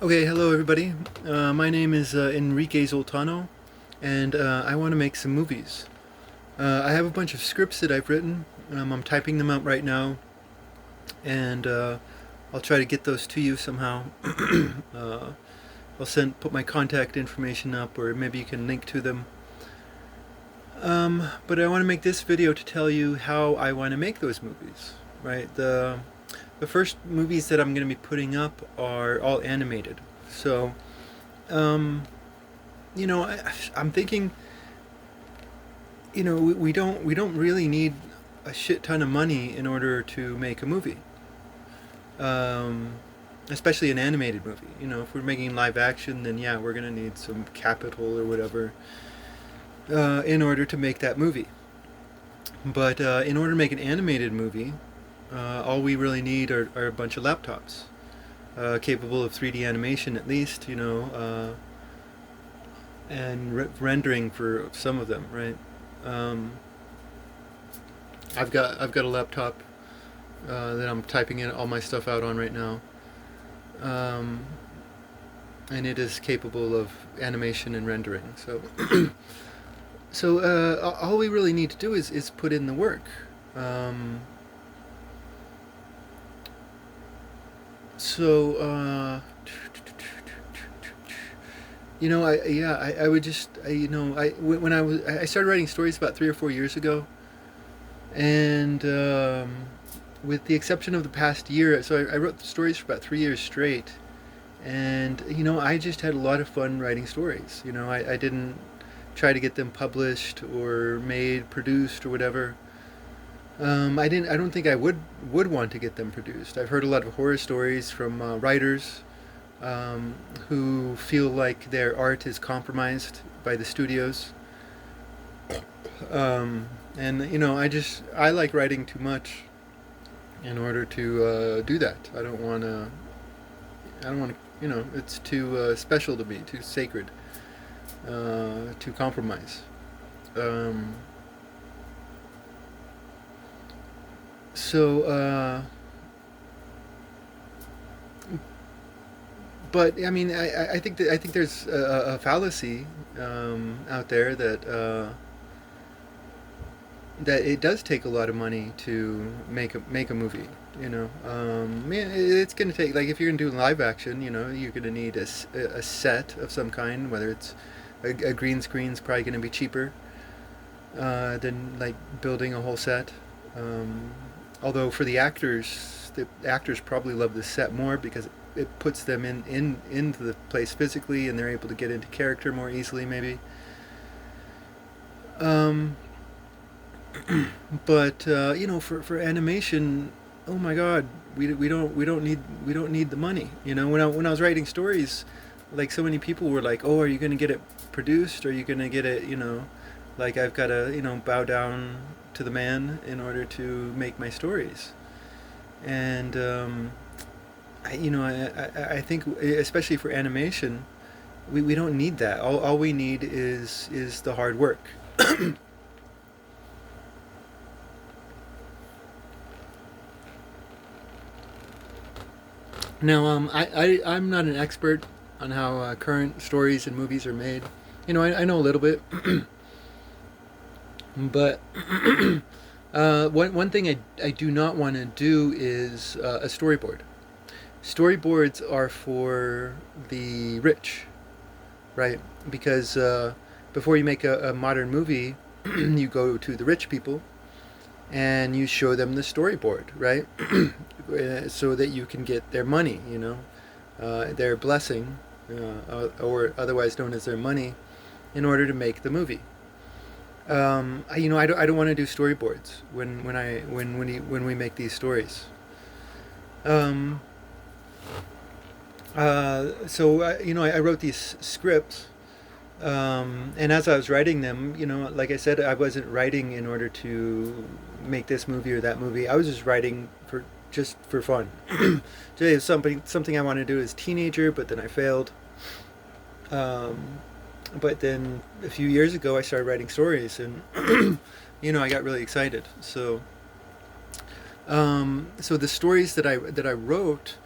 Okay, hello everybody. My name is Enrique Zoltano, and I want to make some movies. I have a bunch of scripts that I've written. I'm typing them out right now, and I'll try to get those to you somehow. uh, put my contact information up, or maybe you can link to them. But I want to make this video to tell you how I want to make those movies. Right, the first movies that I'm going to be putting up are all animated. So, um, I'm thinking, we don't really need a shit ton of money in order to make a movie. Um, Especially an animated movie. If we're making live action, then yeah, we're gonna need some capital or whatever in order to make that movie. But in order to make an animated movie, all we really need are a bunch of laptops capable of 3D animation at least, and rendering for some of them, right? Um, I've got a laptop that I'm typing in all my stuff out on right now, um, and it is capable of animation and rendering. So all we really need to do is put in the work. Um, so I would just when I started writing stories about 3 or 4 years ago, and with the exception of the past year, so I wrote the stories for about 3 years straight, and I just had a lot of fun writing stories. I didn't try to get them published or made, produced, or whatever. I don't think I would want to get them produced. I've heard a lot of horror stories from writers who feel like their art is compromised by the studios. And I like writing too much in order to do that. I don't want to. I don't want to. It's too special to me, too sacred, to compromise. Um, so, but I mean, I think there's a fallacy out there that it does take a lot of money to make a movie. Man, it's gonna take, like, if you're gonna do live action, you're gonna need a set of some kind. Whether it's a green screen's probably gonna be cheaper than like building a whole set. Um, Although for the actors probably love the set more because it puts them into the place physically, and they're able to get into character more easily, maybe. Um, but for animation, oh my God, we don't need the money. When I was writing stories, like, so many people were like, "Oh, are you gonna get it produced? Are you gonna get it?" Like, I've got to bow down to the man in order to make my stories. And I think, especially for animation, we don't need that. All we need is the hard work. Now, I'm not an expert on how current stories and movies are made. I know a little bit, but one thing I do not want to do is a storyboard. Storyboards are for the rich, right? Because before you make a modern movie, you go to the rich people and you show them the storyboard, right? So that you can get their money, their blessing, or otherwise known as their money, in order to make the movie. I don't want to do storyboards when we make these stories. Um, I wrote these scripts, and as I was writing them, like I said, I wasn't writing in order to make this movie or that movie. I was just writing for fun. Today is something I wanted to do as a teenager, but then I failed. Um, but then a few years ago, I started writing stories, and I got really excited. So the stories that I wrote,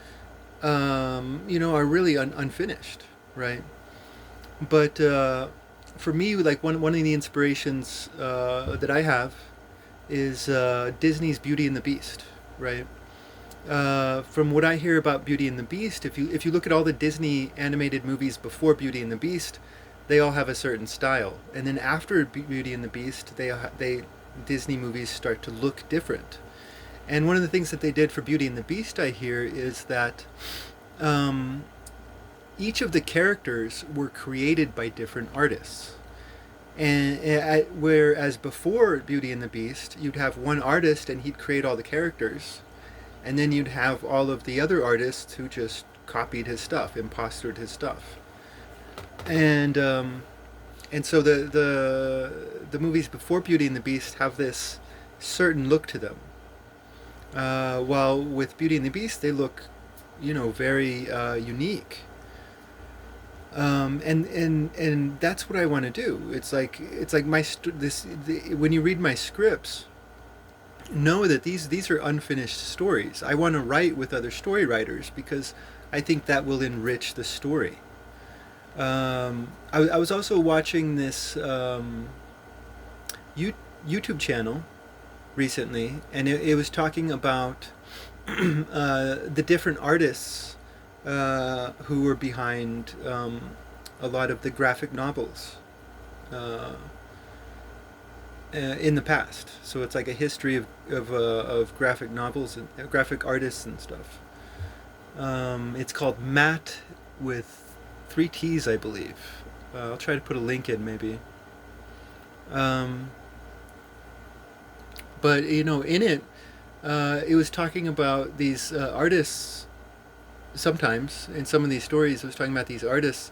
are really unfinished, right? But for me, like one of the inspirations that I have is Disney's Beauty and the Beast, right? From what I hear about Beauty and the Beast, if you look at all the Disney animated movies before Beauty and the Beast, they all have a certain style, and then after Beauty and the Beast, they Disney movies start to look different. And one of the things that they did for Beauty and the Beast, I hear, is that um, each of the characters were created by different artists. And whereas before Beauty and the Beast, you'd have one artist and he'd create all the characters, and then you'd have all of the other artists who just copied his stuff, impostered his stuff, and so the movies before Beauty and the Beast have this certain look to them, while with Beauty and the Beast they look, very unique. And that's what I want to do. It's like when you read my scripts, know that these are unfinished stories. I want to write with other story writers because I think that will enrich the story. I was also watching this YouTube channel recently, and it was talking about the different artists who were behind a lot of the graphic novels in the past. So it's like a history of graphic novels and graphic artists and stuff. It's called Matt with three T's, I believe. I'll try to put a link in maybe. Um, but in it, it was talking about these artists. Sometimes in some of these stories, it was talking about these artists,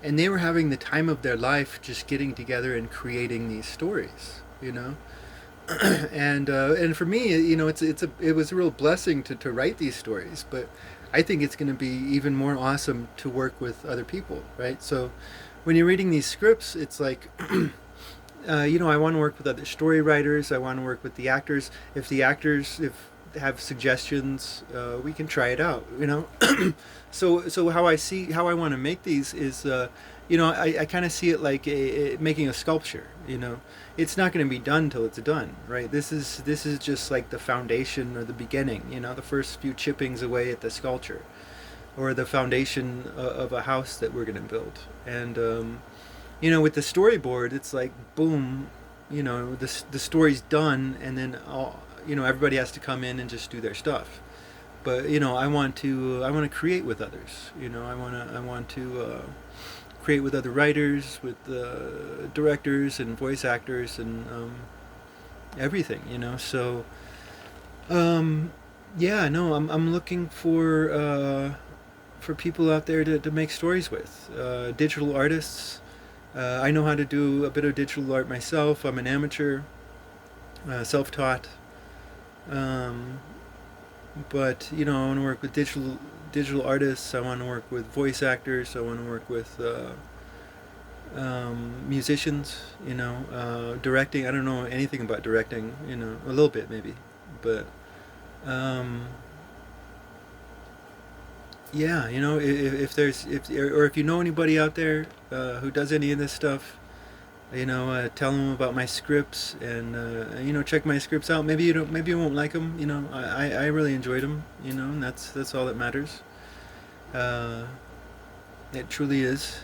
and they were having the time of their life just getting together and creating these stories. And for me, it was a real blessing to write these stories. But I think it's going to be even more awesome to work with other people, right? So when you're reading these scripts, it's like, I want to work with other story writers. I want to work with the actors. If the actors if have suggestions, we can try it out. So how I want to make these is, I kind of see it like making a sculpture. It's not going to be done till it's done, right? This is just like the foundation or the beginning. The first few chippings away at the sculpture, or the foundation of a house that we're going to build. And with the storyboard, it's like boom, the story's done, and then everybody has to come in and just do their stuff. But I want to create with others. I want to create with other writers, with directors and voice actors, and everything. So yeah, no, I'm looking for people out there to make stories with, digital artists. I know how to do a bit of digital art myself. I'm an amateur, self-taught. Um, but I want to work with digital artists. I want to work with voice actors. I want to work with musicians. Directing. I don't know anything about directing. A little bit maybe, but um, yeah. If there's if you know anybody out there who does any of this stuff, tell them about my scripts, and check my scripts out. Maybe you won't like them. I really enjoyed them. And that's all that matters. Uh, it truly is,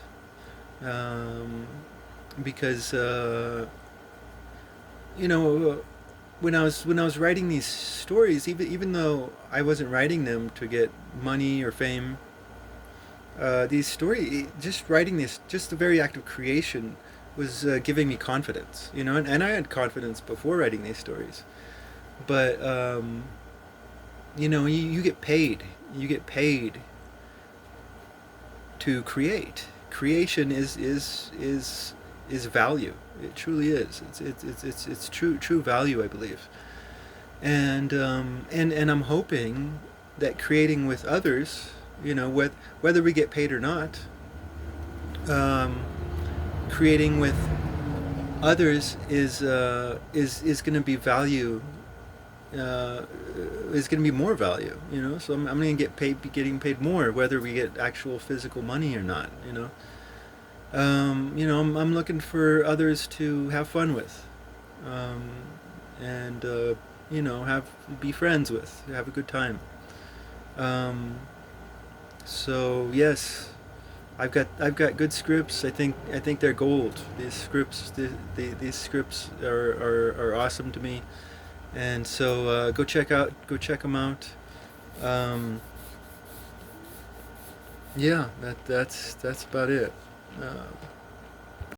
um, because you know when I was writing these stories, even though I wasn't writing them to get money or fame, these story just writing this, just the very act of creation was giving me confidence, and I had confidence before writing these stories. But you get paid. You get paid to create. Creation is value. It truly is. It's true value, I believe. And I'm hoping that creating with others, whether we get paid or not, um, creating with others is going to be value, is going to be more value. So I'm going to be getting paid more, whether we get actual physical money or not. I'm looking for others to have fun with, um, and have be friends with, have a good time. Um, so yes, I've got good scripts. I think they're gold. These scripts are awesome to me, and so go check them out. Um, yeah, that's about it.